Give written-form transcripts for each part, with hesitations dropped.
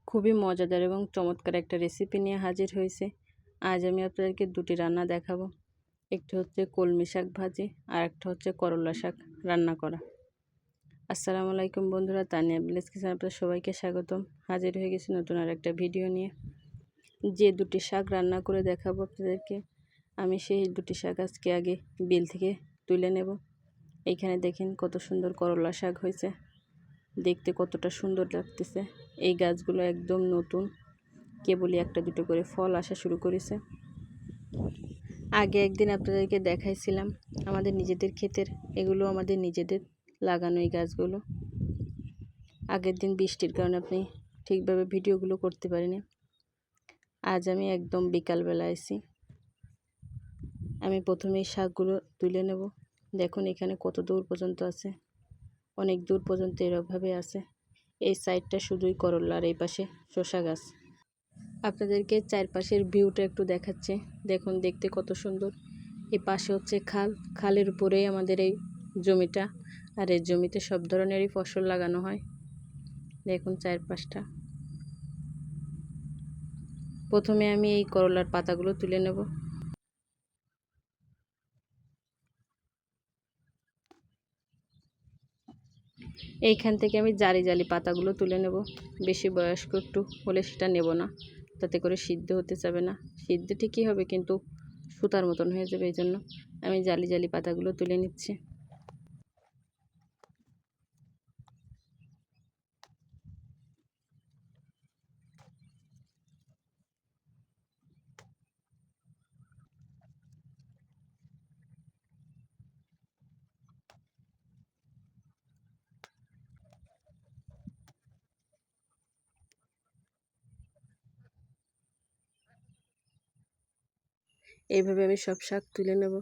খুবই মজাদার এবং চমৎকার একটা রেসিপি নিয়ে হাজির হয়েছে। আজ আমি আপনাদেরকে দুটি রান্না দেখাবো। একটি হচ্ছে কলমি শাক ভাজি আর একটা হচ্ছে করলা শাক রান্না করা। আসসালামু আলাইকুম বন্ধুরা, তানিয়া ভিলেজ কিচেনে আপনাদের সবাইকে স্বাগতম। হাজির হয়ে গেছি নতুন আর একটা ভিডিও নিয়ে। যে দুটি শাক রান্না করে দেখাবো আপনাদেরকে, আমি সেই দুটি শাক আজকে আগে বিল থেকে তুলে নেব। এইখানে দেখেন কত সুন্দর করলা শাক হয়েছে, দেখতে কতটা সুন্দর লাগতেছে। এই গাছগুলো একদম নতুন, কেবলই একটা দুটো করে ফল আসা শুরু করেছে। আগে একদিন আপনাদেরকে দেখাইছিলাম আমাদের নিজেদের ক্ষেতের, এগুলো আমাদের নিজেদের লাগানো এই গাছগুলো। আগের দিন বৃষ্টির কারণে আপনি ঠিকভাবে ভিডিওগুলো করতে পারিনি। আজ আমি একদম বিকালবেলা আইছি। আমি প্রথমে এই শাকগুলো তুলে নেব। দেখুন এখানে কত দূর পর্যন্ত আছে, অনেক দূর পর্যন্ত এরকমভাবে আছে। এই সাইডটা শুধুই করলা আর এই পাশে শসা গাছ। আপনাদেরকে চারপাশের ভিউটা একটু দেখাচ্ছে, দেখুন দেখতে কত সুন্দর। এই পাশে হচ্ছে খাল, খালের উপরেই আমাদের এই জমিটা, আর এই জমিতে সব ধরনেরই ফসল লাগানো হয়। দেখুন চারপাশটা। প্রথমে আমি এই করলার পাতাগুলো তুলে নেব। এইখান থেকে আমি জালি জালি পাতাগুলো তুলে নেব। বেশি বয়স্ক একটু হলে সেটা নেব না, তাতে করে সিদ্ধ হতে যাবে না। সিদ্ধ ঠিকই হবে কিন্তু সুতার মতন হয়ে যাবে, এই জন্য আমি জালি জালি পাতাগুলো তুলে নিচ্ছি। এইভাবে আমি সব শাক তুলে নেব।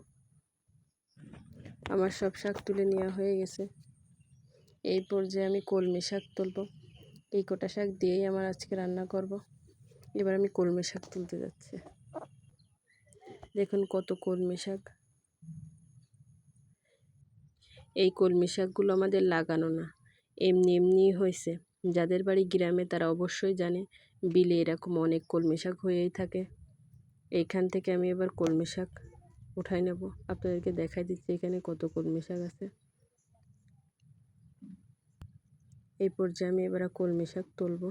আমার সব শাক তুলে নেওয়া হয়ে গেছে। এই পর্যায়ে আমি কলমি শাক তুলব। এই কটা শাক দিয়েই আমার আজকে রান্না করব। এবার আমি কলমি শাক তুলতে যাচ্ছি। দেখুন কত কলমি শাক। এই কলমি শাকগুলো আমাদের লাগানো না, এমনি এমনিই হয়েছে। যাদের বাড়ি গ্রামে তারা অবশ্যই জানে বিলে এরকম অনেক কলমি শাক হয়েই থাকে। এইখান থেকে আমি এবার কলমি শাক উঠাই নেব। আপনাদেরকে দেখাই দিচ্ছি এখানে কত কলমি শাক আছে। এই পর্যায়ে আমি এবার কলমি শাক তুলব।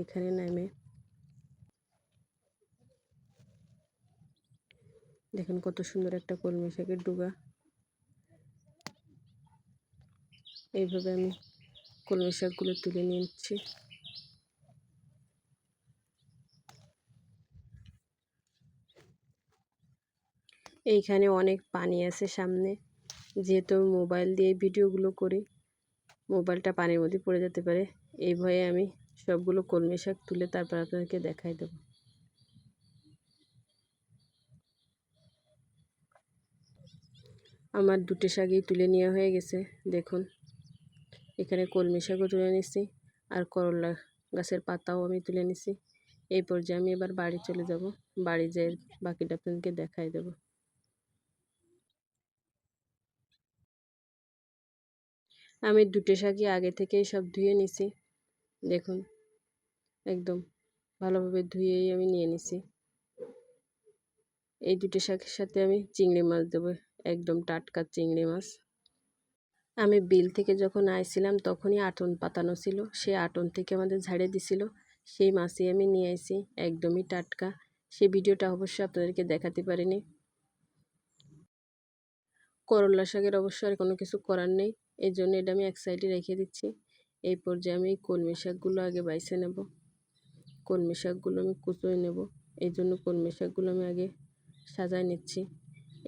এখানে নামে দেখুন কত সুন্দর একটা কলমি শাকের ডুগা। এইভাবে আমি কলমি শাকগুলো তুলে নিচ্ছি। এইখানে অনেক পানি আছে সামনে, যেহেতু মোবাইল দিয়ে ভিডিওগুলো করি, মোবাইলটা পানির মধ্যে পড়ে যেতে পারে। এই ভয়ে আমি সবগুলো কলমি শাক তুলে তারপর আপনাদেরকে দেখাই দেব। আমার দুটি শাকই তুলে নেওয়া হয়ে গেছে। দেখুন এখানে কলমি শাকও তুলে নিছি আর করলা গাছের পাতাও আমি তুলে নিছি। এই পর্যায়ে আমি এবার বাড়ি চলে যাব। বাড়ি যেয়ে বাকিটা আপনাদেরকে দেখাই দেব। আমি দুটি শাকই আগে থেকেই সব ধুয়ে নিছি। দেখুন একদম ভালোভাবে ধুয়েই আমি নিয়ে নিছি। এই দুটি শাকের সাথে আমি চিংড়ি মাছ দেবো, একদম টাটকা চিংড়ি মাছ। আমি বিল থেকে যখন আইছিলাম তখনই আটন পাতানো ছিল, সেই আটন থেকে আমাদের ঝাড়ে দিছিল, সেই মাছই আমি নিয়ে আইছি, একদমই টাটকা। সেই ভিডিওটা অবশ্যই আপনাদেরকে দেখাতে পারিনি। করলা শাকের অবশ্য আর কোনো কিছু করার নেই, এই জন্য এটা আমি এক সাইডে রেখে দিচ্ছি। এই পর্যায়ে আমি কলমি শাকগুলো আগে বাইছে নেব। কলমি শাকগুলো আমি কুচোয় নেব, এই জন্য কলমি শাকগুলো আমি আগে সাজায় নিচ্ছি।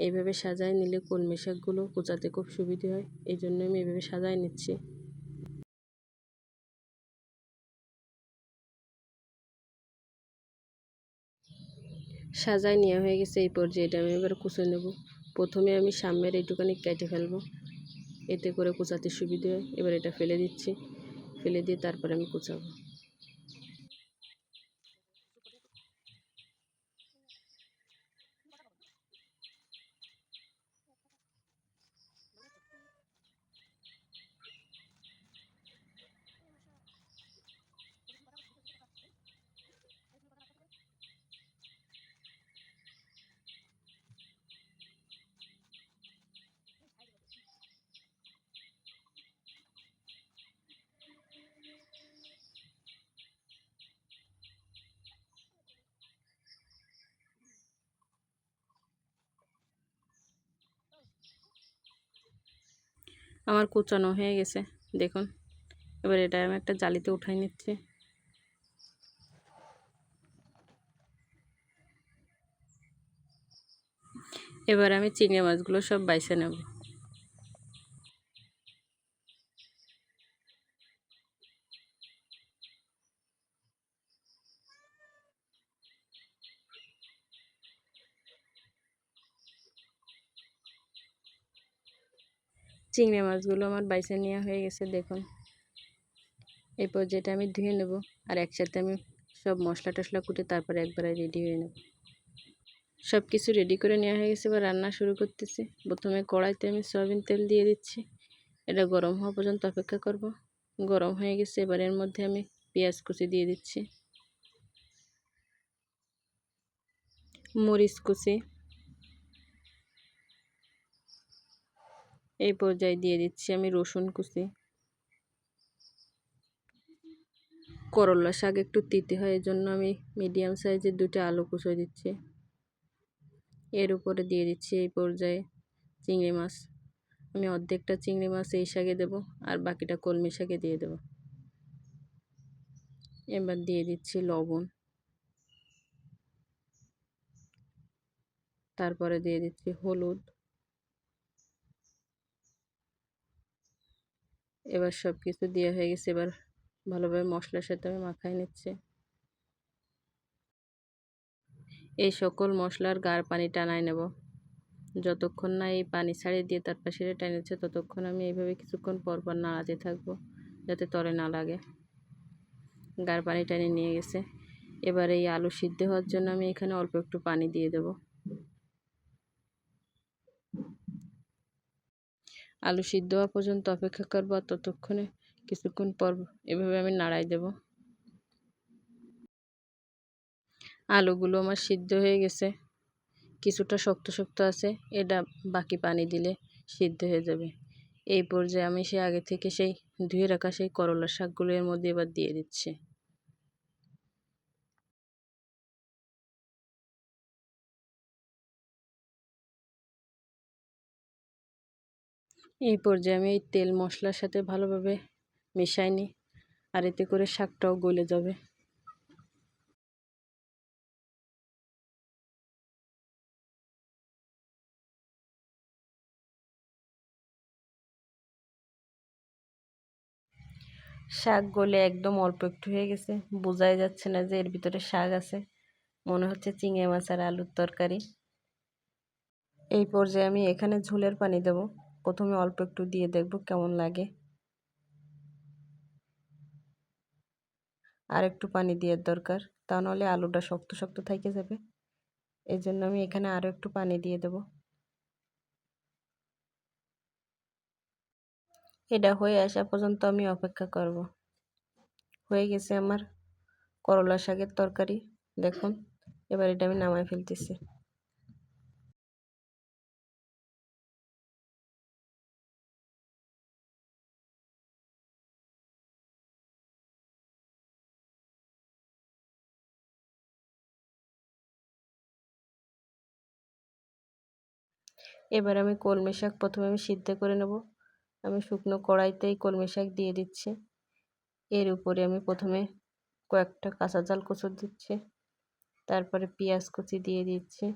এইভাবে সাজায় নিলে কলমি শাকগুলো কুচাতে খুব সুবিধে হয়, এই জন্য আমি এইভাবে সাজায় নিচ্ছি। সাজায় নেওয়া হয়ে গেছে। এই পর্যায়ে এটা আমি এবার কুচে নেব। প্রথমে আমি সামনের এইটুখানি কেটে ফেলবো, এতে করে কুচাতে সুবিধে হয়। এবার এটা ফেলে দিচ্ছি, ফেলে দিয়ে তারপরে আমি কুচাবো। আমার কুচানো হয়ে গেছে দেখুন। এবার এটা আমি একটা জালিতে উঠাই নিচ্ছি। এবার আমি চিংড়ি মাছগুলো সব বাইছে নেব। চিংড়ি মাছগুলো আমার বাইছে নেওয়া হয়ে গেছে দেখুন। এই পর্যায়ে আমি ধুয়ে নেব, আর একসাথে আমি সব মশলা টশলা কুটে তারপরে একবারে রেডি হয়ে নেব। সব কিছু রেডি করে নেওয়া হয়ে গেছে, এবার রান্না শুরু করতেছি। প্রথমে কড়াইতে আমি সয়াবিন তেল দিয়ে দিচ্ছি। এটা গরম হওয়া পর্যন্ত অপেক্ষা করব। গরম হয়ে গেছে, এবার এর মধ্যে আমি পেঁয়াজ কুচি দিয়ে দিচ্ছি, মরিচ কুচি, এই পর্যায়ে দিয়ে দিচ্ছি আমি রসুন কুচি। করলা শাক একটু তিতে হয়, এই জন্য আমি মিডিয়াম সাইজের 2টা আলু কুচি দিচ্ছি। এর উপরে দিয়ে দিচ্ছি এই পর্যায়ে চিংড়ি মাছ। আমি অর্ধেকটা চিংড়ি মাছ এই শাকে দেব, আর বাকিটা কলমি শাকে দিয়ে দেব। এবার দিয়ে দিচ্ছি লবণ, তারপরে দিয়ে দিচ্ছি হলুদ। এবার সব কিছু দেওয়া হয়ে গেছে, এবার ভালোভাবে মশলার সাথে আমি মাখাই নিচ্ছি। এই সকল মশলার গাঢ় পানি টানাই নেব। যতক্ষণ না এই পানি ছাড়িয়ে দিয়ে তারপর সেটা টেনেছে, ততক্ষণ আমি এইভাবে কিছুক্ষণ পর পর নাড়াতে থাকবো যাতে তলে না লাগে। গাঢ় পানি টানিয়ে নিয়ে গেছে। এবার এই আলু সিদ্ধ হওয়ার জন্য আমি এখানে অল্প একটু পানি দিয়ে দেব। আলু সিদ্ধ হওয়া পর্যন্ত অপেক্ষা করব, আর ততক্ষণে কিছুক্ষণ পর এভাবে আমি নাড়াই দেব। আলুগুলো আমার সিদ্ধ হয়ে গেছে, কিছুটা শক্ত শক্ত আছে, এটা বাকি পানি দিলে সিদ্ধ হয়ে যাবে। এই পর্যায়ে আমি আগে থেকে সেই ধুয়ে রাখা সেই করলার শাকগুলো এর মধ্যে এবার দিয়ে দিচ্ছি। এই পর্যায়ে আমি এই তেল মশলার সাথে ভালোভাবে মিশাই নিই, আর এতে করে শাকটাও গলে যাবে। শাক গলে একদম অল্প একটু হয়ে গেছে, বোঝাই যাচ্ছে না যে এর ভিতরে শাক আছে, মনে হচ্ছে চিংড়ি মাছ আর আলুর তরকারি। এই পর্যায়ে আমি এখানে ঝোলের পানি দেব। প্রথমে অল্প একটু দিয়ে দেখব কেমন লাগে, আর একটু পানি দেওয়ার দরকার, তা নাহলে আলুটা শক্ত শক্ত থেকে যাবে। এই জন্য আমি এখানে আরও একটু পানি দিয়ে দেব। এটা হয়ে আসা পর্যন্ত আমি অপেক্ষা করব। হয়ে গেছে আমার করলা শাকের তরকারি দেখুন। এবার এটা আমি নামায় ফেলতেছি। এবার আমি কলমি শাক প্রথমে আমি সিদ্ধ করে নেব। আমি শুকনো কড়াইতেই কলমি শাক দিয়ে দিচ্ছি। এর উপরে আমি প্রথমে কয়েকটা কাঁচা ঝাল কুচি দিচ্ছি, তারপরে পেঁয়াজ কুচি দিয়ে দিচ্ছি।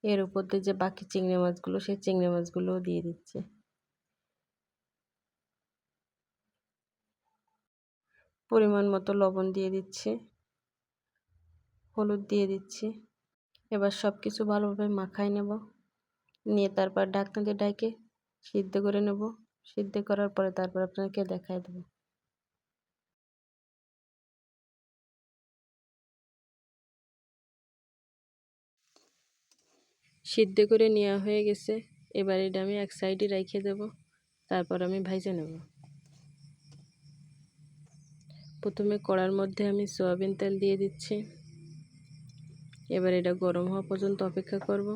এর উপর দিয়ে যে বাকি চিংড়ি মাছগুলো, সেই চিংড়ি মাছগুলোও দিয়ে দিচ্ছি। পরিমাণ মতো লবণ দিয়ে দিচ্ছি, হলুদ দিয়ে দিচ্ছি। এবার সব কিছু ভালোভাবে মাখাই নেব, নিয়ে তারপর ঢাকনা দিয়ে ঢেকে সিদ্ধ করে নেব। সিদ্ধ করার পরে তারপর আপনাকে দেখাই দেবো। সিদ্ধ করে নেওয়া হয়ে গেছে, এবার এটা আমি এক সাইডে রেখে দেব, তারপর আমি ভাজে নেব। প্রথমে কড়ার মধ্যে আমি সয়াবিন তেল দিয়ে দিচ্ছি। এবার এটা গরম হওয়া পর্যন্ত অপেক্ষা করব।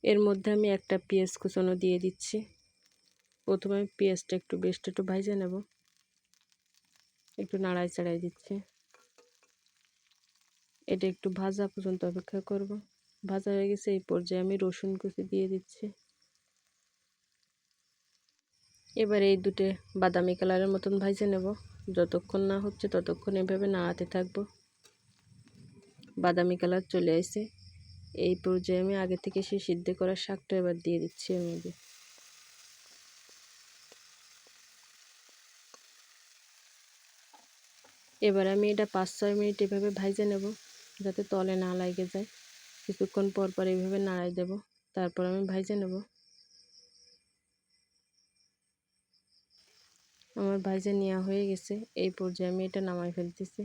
এর মধ্যে আমি একটা পেঁয়াজ কুচানো দিয়ে দিচ্ছি। প্রথমে আমি পেঁয়াজটা একটু ভাজে নেব, একটু নাড়াই চাড়াই দিচ্ছি। এটা একটু ভাজা পর্যন্ত অপেক্ষা করব। ভাজা হয়ে গেছে। এই পর্যায়ে আমি রসুন কুচি দিয়ে দিচ্ছি। এবার এই দুটো বাদামি কালারের মতন ভাজে নেব। যতক্ষণ না হচ্ছে ততক্ষণ এভাবে নাড়াতে থাকবো। বাদামি কালার চলে আসে। এই পর্যায়ে আমি আগে থেকে সেই সিদ্ধ করা শাকটা এবার দিয়ে দিচ্ছি এর মধ্যে। এবার আমি এটা 5-6 মিনিট এভাবে ভাজে নেব, যাতে তলে না লাগে যায়। কিছুক্ষণ পর পর এইভাবে নাড়াই দেব, তারপর আমি ভাজে নেব। আমার ভাজা নেওয়া হয়ে গেছে। এই পর্যায়ে আমি এটা নামাই ফেলতেছি।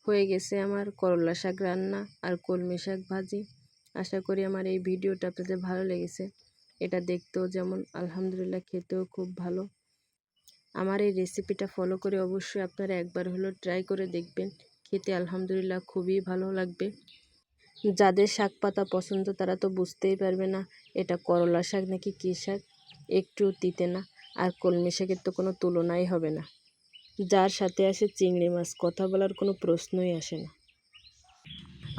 হয়ে গেছে আমার করলা শাক রান্না আর কলমি শাক ভাজি। আশা করি আমার এই ভিডিওটা আপনাদের ভালো লেগেছে। এটা দেখতেও যেমন, আলহামদুলিল্লাহ খেতেও খুব ভালো। আমার এই রেসিপিটা ফলো করে অবশ্যই আপনারা একবার হলেও ট্রাই করে দেখবেন। খেতে আলহামদুলিল্লাহ খুবই ভালো লাগবে। যাদের শাক পাতা পছন্দ তারা তো বুঝতেই পারবে না এটা করলা শাক নাকি কী শাক। একটু তিতে না, আর কলমি শাকের তো কোনো তুলনাই হবে না। যার সাথে আসে চিংড়ি মাছ, কথা বলার কোনো প্রশ্নই আসে না।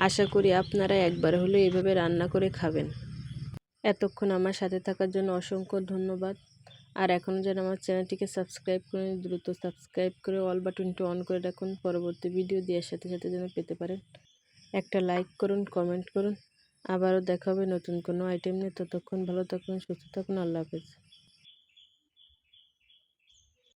আশা করি আপনারা একবার হলেও এভাবে রান্না করে খাবেন। এতক্ষণ আমার সাথে থাকার জন্য অসংখ্য ধন্যবাদ। আর এখনও যেন আমার চ্যানেলটিকে সাবস্ক্রাইব করেন, দ্রুত সাবস্ক্রাইব করে অল বাটনটি অন করে রাখুন, পরবর্তী ভিডিও দেওয়ার সাথে সাথে যেন পেতে পারেন। একটা লাইক করুন, কমেন্ট করুন। আবারও দেখা হবে নতুন কোনো আইটেম নিয়ে। ততক্ষণ ভালো থাকুন, সুস্থ থাকুন। আল্লাহ হাফেজ।